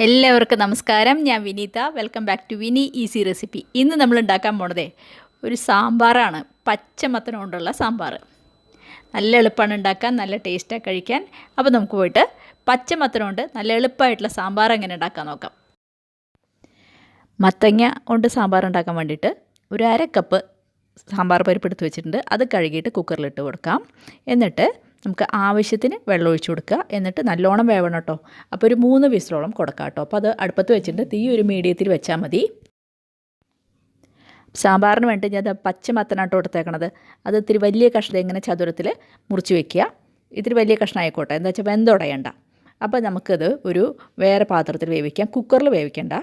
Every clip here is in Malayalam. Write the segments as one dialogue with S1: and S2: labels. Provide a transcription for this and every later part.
S1: എല്ലാവർക്കും നമസ്കാരം. ഞാൻ Vineetha. Welcome back to Vini easy recipe. ഇന്ന് നമ്മൾ ഉണ്ടാക്കാൻ പോണതേ ഒരു സാമ്പാറാണ്. പച്ചമത്തനം കൊണ്ടുള്ള സാമ്പാർ. നല്ല എളുപ്പമാണ് ഉണ്ടാക്കാൻ, നല്ല ടേസ്റ്റാണ് കഴിക്കാൻ. അപ്പോൾ നമുക്ക് പോയിട്ട് പച്ചമത്തനം കൊണ്ട് നല്ല എളുപ്പമായിട്ടുള്ള സാമ്പാർ എങ്ങനെ ഉണ്ടാക്കാൻ നോക്കാം. മത്തങ്ങ കൊണ്ട് സാമ്പാർ ഉണ്ടാക്കാൻ വേണ്ടിയിട്ട് ഒരു 1/2 കപ്പ് സാമ്പാർ പരിപ്പ് എടുത്ത് വെച്ചിട്ടുണ്ട്. അത് കഴുകിയിട്ട് കുക്കറിലിട്ട് കൊടുക്കാം. എന്നിട്ട് നമുക്ക് ആവശ്യത്തിന് വെള്ളം ഒഴിച്ച് കൊടുക്കുക. എന്നിട്ട് നല്ലോണം വേവണം കേട്ടോ. അപ്പോൾ ഒരു 3 വിസിലോളം കൊടുക്കാം കേട്ടോ. അപ്പോൾ അത് അടുപ്പത്ത് വെച്ചിട്ട് തീ ഒരു മീഡിയത്തിൽ വെച്ചാൽ മതി. സാമ്പാറിന് വേണ്ടി ഞാൻ പച്ചമത്തനാട്ടോ കൊടുത്തേക്കണത്. അത് ഇത്തിരി വലിയ കഷ്ണം ഇങ്ങനെ ചതുരത്തിൽ മുറിച്ച് വെക്കുക. ഇത്തിരി വലിയ കഷ്ണം ആയിക്കോട്ടെ, എന്താ വെച്ചാൽ വെന്തുടയണ്ട. അപ്പോൾ നമുക്കത് ഒരു വേറെ പാത്രത്തിൽ വേവിക്കാം. കുക്കറിൽ വേവിക്കേണ്ട,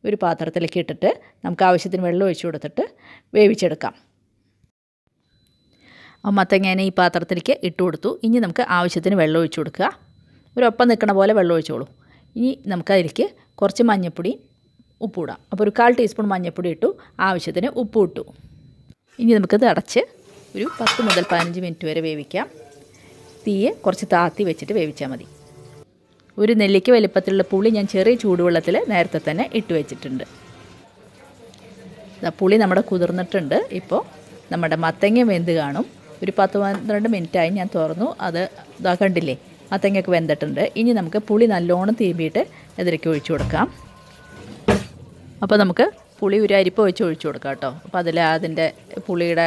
S1: ഒരു പാത്രത്തിലേക്ക് ഇട്ടിട്ട് നമുക്ക് ആവശ്യത്തിന് വെള്ളം ഒഴിച്ച് കൊടുത്തിട്ട് വേവിച്ചെടുക്കാം. മത്തങ്ങേനെ ഈ പാത്രത്തിലേക്ക് ഇട്ട് കൊടുത്തു. ഇനി നമുക്ക് ആവശ്യത്തിന് വെള്ളം ഒഴിച്ച് കൊടുക്കുക. ഒരൊപ്പം നിൽക്കണ പോലെ വെള്ളം ഒഴിച്ചോളൂ. ഇനി നമുക്കതിലേക്ക് കുറച്ച് മഞ്ഞൾപ്പൊടി, ഉപ്പ് ഇടാം. അപ്പോൾ ഒരു 1/4 ടീസ്പൂൺ മഞ്ഞൾപ്പൊടി ഇട്ടു, ആവശ്യത്തിന് ഉപ്പ് ഇട്ടു. ഇനി നമുക്കത് അടച്ച് ഒരു 10 മുതൽ 15 മിനിറ്റ് വരെ വേവിക്കാം. തീയെ കുറച്ച് താത്തി വെച്ചിട്ട് വേവിച്ചാൽ മതി. ഒരു നെല്ലിക്ക വലിപ്പത്തിലുള്ള പുളി ഞാൻ ചെറിയ ചൂടുവെള്ളത്തിൽ നേരത്തെ തന്നെ ഇട്ട് വെച്ചിട്ടുണ്ട്. പുളി നമ്മുടെ കുതിർന്നിട്ടുണ്ട്. ഇപ്പോൾ നമ്മുടെ മത്തങ്ങ വെന്ത് കാണും. ഒരു 10-12 മിനിറ്റായി ഞാൻ തുറന്നു. അത് ഇതാ കണ്ടില്ലേ, മത്തങ്ങയൊക്കെ വെന്തിട്ടുണ്ട്. ഇനി നമുക്ക് പുളി നല്ലോണം തീമ്പിയിട്ട് ഇതിലേക്ക് ഒഴിച്ചു കൊടുക്കാം. അപ്പോൾ നമുക്ക് പുളി ഒരു അരിപ്പ് വെച്ച് ഒഴിച്ചു കൊടുക്കാം കേട്ടോ. അപ്പോൾ അതിൻ്റെ പുളിയുടെ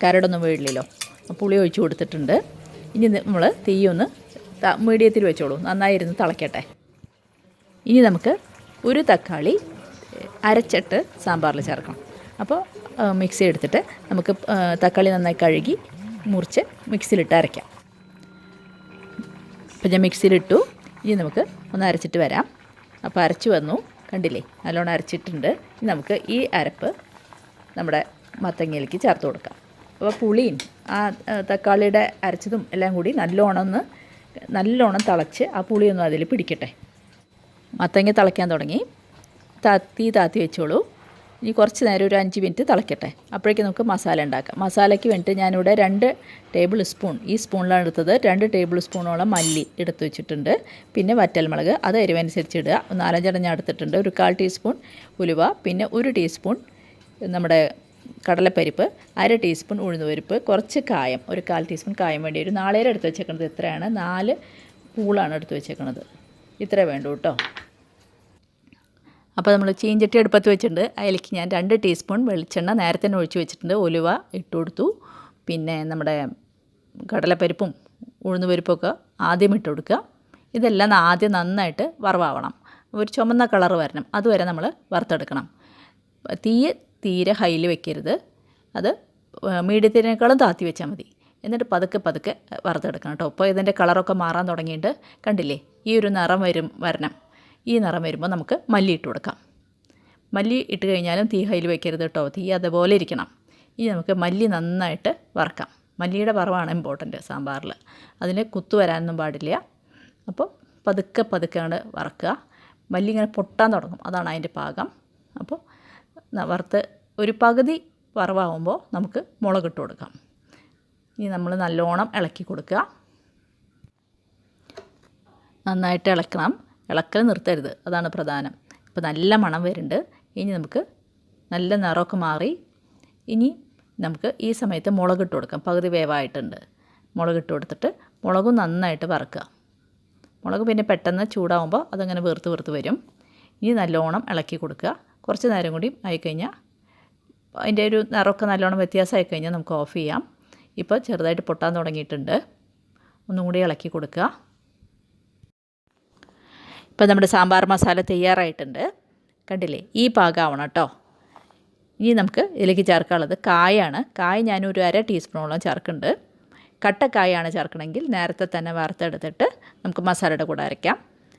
S1: കരടൊന്നും വീഴില്ലല്ലോ. പുളി ഒഴിച്ചു കൊടുത്തിട്ടുണ്ട്. ഇനി നമ്മൾ തീയൊന്ന് മീഡിയത്തിൽ വെച്ചോളൂ, നന്നായിരുന്ന് തിളയ്ക്കട്ടെ. ഇനി നമുക്ക് ഒരു തക്കാളി അരച്ചിട്ട് സാമ്പാറിൽ ചേർക്കണം. അപ്പോൾ മിക്സി എടുത്തിട്ട് നമുക്ക് തക്കാളി നന്നായി കഴുകി മുറിച്ച് മിക്സിയിലിട്ട് അരയ്ക്കാം. അപ്പോൾ ഞാൻ മിക്സിയിലിട്ടു. ഇനി നമുക്ക് ഒന്ന് അരച്ചിട്ട് വരാം. അപ്പോൾ അരച്ച് വന്നു, കണ്ടില്ലേ, നല്ലോണം അരച്ചിട്ടുണ്ട്. ഇനി നമുക്ക് ഈ അരപ്പ് നമ്മുടെ മത്തങ്ങയിലേക്ക് ചേർത്ത് കൊടുക്കാം. അപ്പോൾ പുളിയും ആ തക്കാളിയുടെ അരച്ചതും എല്ലാം കൂടി നല്ലോണം തിളച്ച് ആ പുളിയൊന്നും അതിൽ പിടിക്കട്ടെ. മത്തങ്ങ തിളയ്ക്കാൻ തുടങ്ങി. തീ താത്തി വെച്ചോളൂ. ഇനി കുറച്ച് നേരം ഒരു 5 മിനിറ്റ് തിളയ്ക്കട്ടെ. അപ്പോഴേക്കും നമുക്ക് മസാല ഉണ്ടാക്കാം. മസാലയ്ക്ക് വേണ്ടിയിട്ട് ഞാനിവിടെ 2 ടേബിൾ സ്പൂൺ, ഈ സ്പൂണിലാണ് എടുത്തത്, 2 ടേബിൾ സ്പൂണോളം മല്ലി എടുത്ത് വെച്ചിട്ടുണ്ട്. പിന്നെ വറ്റൽമുളക്, അത് എരിവനുസരിച്ച് ഇടുക. 4-5 ഞാൻ എടുത്തിട്ടുണ്ട്. ഒരു 1/4 ടീസ്പൂൺ ഉലുവ, പിന്നെ 1 ടീസ്പൂൺ നമ്മുടെ കടലപ്പരിപ്പ്, 1/2 ടീസ്പൂൺ ഉഴുന്നുപരിപ്പ്, കുറച്ച് കായം, ഒരു 1/4 ടീസ്പൂൺ കായം വേണ്ടി വരും. നാളികേരം എടുത്ത് വെച്ചേക്കുന്നത് ഇത്രയാണ്. 4 പൂളാണ് എടുത്ത് വെച്ചേക്കുന്നത്. ഇത്രേ വേണ്ടൂ കേട്ടോ. അപ്പോൾ നമ്മൾ ചീഞ്ചട്ടി അടുപ്പത്ത് വെച്ചിട്ടുണ്ട്. അതിലേക്ക് ഞാൻ 2 ടീസ്പൂൺ വെളിച്ചെണ്ണ നേരത്തെ തന്നെ ഒഴിച്ച് വെച്ചിട്ടുണ്ട്. ഉലുവ ഇട്ട് കൊടുത്തു. പിന്നെ നമ്മുടെ കടലപ്പരിപ്പും ഉഴുന്നുപരിപ്പൊക്കെ ആദ്യം ഇട്ട് കൊടുക്കുക. ഇതെല്ലാം ആദ്യം നന്നായിട്ട് വറവാവണം. ഒരു ചുമന്ന കളർ വരണം, അതുവരെ നമ്മൾ വറുത്തെടുക്കണം. തീരെ ഹൈയിൽ വെക്കരുത്. അത് മീഡിയത്തിനേക്കാളും താത്തി വെച്ചാൽ മതി. എന്നിട്ട് പതുക്കെ വറുത്തെടുക്കണം കേട്ടോ. അപ്പോൾ ഇതിൻ്റെ കളറൊക്കെ മാറാൻ തുടങ്ങിയിട്ട് കണ്ടില്ലേ, ഈ ഒരു നിറം വരണം. ഈ നിറം വരുമ്പോൾ നമുക്ക് മല്ലി ഇട്ട് കൊടുക്കാം. മല്ലി ഇട്ട് കഴിഞ്ഞാലും തീ ഹൈയിൽ വെക്കരുത് കേട്ടോ. തീ അതുപോലെ ഇരിക്കണം. ഇനി നമുക്ക് മല്ലി നന്നായിട്ട് വറക്കാം. മല്ലിയുടെ വറവാണ് ഇമ്പോർട്ടൻറ്റ് സാമ്പാറിൽ. അതിന് കുത്തു വരാനൊന്നും പാടില്ല. അപ്പോൾ പതുക്കെ അങ്ങോട്ട് വറക്കുക. മല്ലി ഇങ്ങനെ പൊട്ടാൻ തുടങ്ങും, അതാണ് അതിൻ്റെ പാകം. അപ്പോൾ വറുത്ത് ഒരു പകുതി വറവാകുമ്പോൾ നമുക്ക് മുളകിട്ട് കൊടുക്കാം. ഇനി നമ്മൾ നല്ലോണം ഇളക്കി കൊടുക്കുക. നന്നായിട്ട് ഇളക്കണം. ഇളക്കൽ നിർത്തരുത്, അതാണ് പ്രധാനം. ഇപ്പോൾ നല്ല മണം വരുന്നുണ്ട്. ഇനി നമുക്ക് നല്ല നിറമൊക്കെ മാറി. ഇനി നമുക്ക് ഈ സമയത്ത് മുളകിട്ട് കൊടുക്കാം. പകുതി വേവായിട്ടുണ്ട്. മുളകിട്ട് കൊടുത്തിട്ട് മുളകും നന്നായിട്ട് വറക്കുക. മുളക് പിന്നെ പെട്ടെന്ന് ചൂടാവുമ്പോൾ അതങ്ങനെ വീർത്ത് വരും. ഇനി നല്ലോണം ഇളക്കി കൊടുക്കുക. കുറച്ച് നേരം കൂടി ആയിക്കഴിഞ്ഞാൽ അതിൻ്റെ ഒരു നിറമൊക്കെ നല്ലോണം വ്യത്യാസമായി കഴിഞ്ഞാൽ നമുക്ക് ഓഫ് ചെയ്യാം. ഇപ്പോൾ ചെറുതായിട്ട് പൊട്ടാൻ തുടങ്ങിയിട്ടുണ്ട്. ഒന്നും കൂടി ഇളക്കി കൊടുക്കുക. ഇപ്പോൾ നമ്മുടെ സാമ്പാർ മസാല തയ്യാറായിട്ടുണ്ട്. കണ്ടില്ലേ, ഈ പാകമാവണം കേട്ടോ. ഇനി നമുക്ക് ഇതിലേക്ക് ചേർക്കാനുള്ളത് കായാണ്. കായ ഞാനൊരു 1/2 ടീസ്പൂണോളം ചേർക്കുന്നുണ്ട്. കട്ടക്കായാണ് ചേർക്കണമെങ്കിൽ നേരത്തെ തന്നെ വറുത്തെടുത്തിട്ട് നമുക്ക് മസാലയുടെ കൂടെ അരയ്ക്കാം.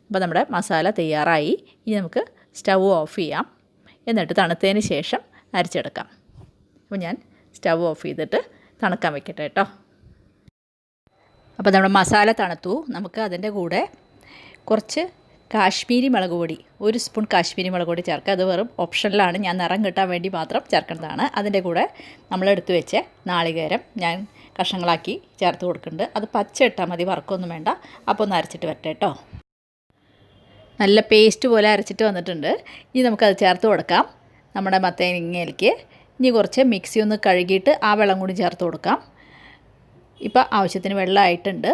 S1: അപ്പോൾ നമ്മുടെ മസാല തയ്യാറായി. ഇനി നമുക്ക് സ്റ്റൗ ഓഫ് ചെയ്യാം. എന്നിട്ട് തണുത്തതിന് ശേഷം അരച്ചെടുക്കാം. അപ്പോൾ ഞാൻ സ്റ്റൗ ഓഫ് ചെയ്തിട്ട് തണുക്കാൻ വെക്കട്ടെ കേട്ടോ. അപ്പോൾ നമ്മുടെ മസാല തണുത്തു. നമുക്ക് അതിൻ്റെ കൂടെ കുറച്ച് കാശ്മീരി മുളക് പൊടി, 1 സ്പൂൺ കാശ്മീരി മുളക് പൊടി ചേർക്കുക. അത് വെറും ഓപ്ഷനിലാണ്, ഞാൻ നിറം കിട്ടാൻ വേണ്ടി മാത്രം ചേർക്കേണ്ടതാണ്. അതിൻ്റെ കൂടെ നമ്മളെടുത്ത് വെച്ച നാളികേരം ഞാൻ കഷ്ണങ്ങളാക്കി ചേർത്ത് കൊടുക്കുന്നുണ്ട്. അത് പച്ച ഇട്ടാൽ മതി, വറക്കൊന്നും വേണ്ട. അപ്പോൾ ഒന്ന് അരച്ചിട്ട് വരട്ടെ കേട്ടോ. നല്ല പേസ്റ്റ് പോലെ അരച്ചിട്ട് വന്നിട്ടുണ്ട്. ഇനി നമുക്കത് ചേർത്ത് കൊടുക്കാം നമ്മുടെ മത്തങ്ങയിലേക്ക്. ഇനി കുറച്ച് മിക്സി ഒന്ന് കഴുകിയിട്ട് ആ വെള്ളം കൂടി ചേർത്ത് കൊടുക്കാം. ഇപ്പോൾ ആവശ്യത്തിന് വെള്ളമായിട്ടുണ്ട്.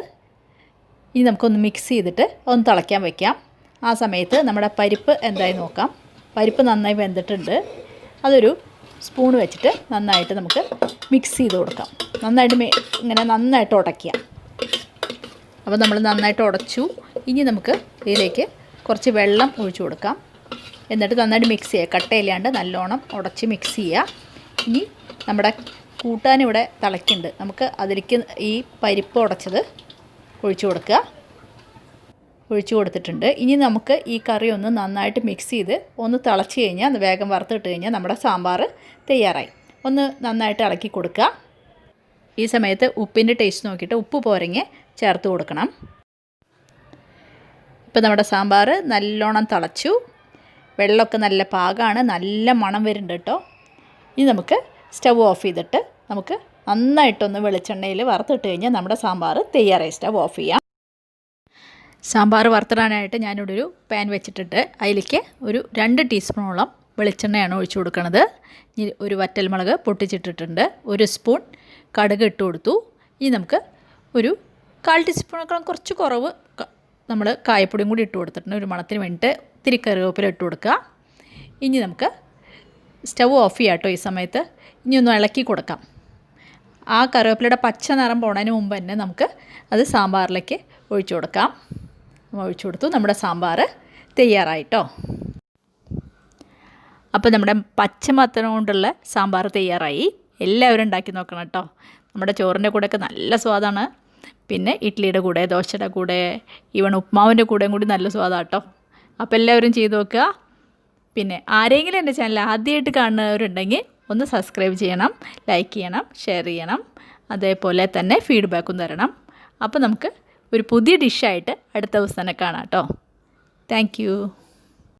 S1: ഇനി നമുക്കൊന്ന് മിക്സ് ചെയ്തിട്ട് ഒന്ന് തിളയ്ക്കാൻ വയ്ക്കാം. ആ സമയത്ത് നമ്മുടെ പരിപ്പ് എന്തായി നോക്കാം. പരിപ്പ് നന്നായി വെന്തിട്ടുണ്ട്. അതൊരു സ്പൂൺ വെച്ചിട്ട് നന്നായിട്ട് നമുക്ക് മിക്സ് ചെയ്ത് കൊടുക്കാം. ഇങ്ങനെ നന്നായിട്ട് ഉടയ്ക്കുക. അപ്പോൾ നമ്മൾ നന്നായിട്ട് ഉടച്ചു. ഇനി നമുക്ക് ഇതിലേക്ക് കുറച്ച് വെള്ളം ഒഴിച്ചു കൊടുക്കാം. എന്നിട്ട് നന്നായിട്ട് മിക്സ് ചെയ്യുക. കട്ടയില്ലാണ്ട് നല്ലോണം ഉടച്ച് മിക്സ് ചെയ്യുക. ഇനി നമ്മുടെ കൂട്ടാനിവിടെ തിളയ്ക്കുന്നുണ്ട്. നമുക്ക് അതിലേക്ക് ഈ പരിപ്പ് ഉടച്ചത് ഒഴിച്ചു കൊടുക്കുക. ഒഴിച്ചു കൊടുത്തിട്ടുണ്ട്. ഇനി നമുക്ക് ഈ കറി ഒന്ന് നന്നായിട്ട് മിക്സ് ചെയ്ത് ഒന്ന് തിളച്ച് കഴിഞ്ഞാൽ വേഗം വറുത്തിട്ട് കഴിഞ്ഞാൽ നമ്മുടെ സാമ്പാർ തയ്യാറായി. ഒന്ന് നന്നായിട്ട് ഇളക്കി കൊടുക്കുക. ഈ സമയത്ത് ഉപ്പിൻ്റെ ടേസ്റ്റ് നോക്കിയിട്ട് ഉപ്പ് പോരെങ്കിൽ ചേർത്ത് കൊടുക്കണം. ഇപ്പോൾ നമ്മുടെ സാമ്പാർ നല്ലോണം തിളച്ചു. വെള്ളമൊക്കെ നല്ല പാകമാണ്. നല്ല മണം വരുന്നുണ്ട് കേട്ടോ. ഇനി നമുക്ക് സ്റ്റവ് ഓഫ് ചെയ്തിട്ട് നമുക്ക് നന്നായിട്ടൊന്ന് വെളിച്ചെണ്ണയിൽ വറുത്തിട്ട് കഴിഞ്ഞാൽ നമ്മുടെ സാമ്പാർ തയ്യാറായി. സ്റ്റവ് ഓഫ് ചെയ്യാം. സാമ്പാർ വറുത്തിടാനായിട്ട് ഞാനിവിടെ ഒരു പാൻ വെച്ചിട്ടുണ്ട്. അതിലേക്ക് ഒരു 2 ടീസ്പൂണോളം വെളിച്ചെണ്ണയാണ് ഒഴിച്ചു കൊടുക്കുന്നത്. ഒരു വറ്റൽമുളക് പൊട്ടിച്ചിട്ടിട്ടുണ്ട്. 1 സ്പൂൺ കടുക് ഇട്ട് കൊടുത്തു. ഇനി നമുക്ക് ഒരു 1/4 ടീസ്പൂണേക്കാളും കുറച്ച് കുറവ് നമ്മൾ കായപ്പൊടിയും കൂടി ഇട്ട് കൊടുത്തിട്ടുണ്ട്. ഒരു മണത്തിന് വേണ്ടിയിട്ട് ഇത്തിരി കറിവേപ്പില ഇട്ട് കൊടുക്കുക. ഇനി നമുക്ക് സ്റ്റവ് ഓഫ് ചെയ്യാം കേട്ടോ. ഈ സമയത്ത് ഇനി ഒന്ന് ഇളക്കി കൊടുക്കാം. ആ കറിവേപ്പിലയുടെ പച്ച നിറം പോണതിന് മുമ്പ് തന്നെ നമുക്ക് അത് സാമ്പാറിലേക്ക് ഒഴിച്ചു കൊടുക്കാം. ഒഴിച്ചു കൊടുത്തു. നമ്മുടെ സാമ്പാർ തയ്യാറായിട്ടോ. അപ്പോൾ നമ്മുടെ പച്ചമത്തൻ കൊണ്ടുള്ള സാമ്പാർ തയ്യാറായി. എല്ലാവരും ഉണ്ടാക്കി നോക്കണം കേട്ടോ. നമ്മുടെ ചോറിൻ്റെ കൂടെയൊക്കെ നല്ല സ്വാദാണ്. പിന്നെ ഇഡ്ഡലിയുടെ കൂടെ, ദോശയുടെ കൂടെ, ഈവൺ ഉപ്മാവിൻ്റെ കൂടെയും കൂടി നല്ല സ്വാദാണ് കേട്ടോ. അപ്പോൾ എല്ലാവരും ചെയ്ത് നോക്കുക. പിന്നെ ആരെങ്കിലും എൻ്റെ ചാനൽ ആദ്യമായിട്ട് കാണുന്നവരുണ്ടെങ്കിൽ ഒന്ന് സബ്സ്ക്രൈബ് ചെയ്യണം, ലൈക്ക് ചെയ്യണം, ഷെയർ ചെയ്യണം. അതേപോലെ തന്നെ ഫീഡ്ബാക്കും തരണം. അപ്പോൾ നമുക്ക് ഒരു പുതിയ ഡിഷായിട്ട് അടുത്ത ദിവസം തന്നെ കാണാം കേട്ടോ. Thank you.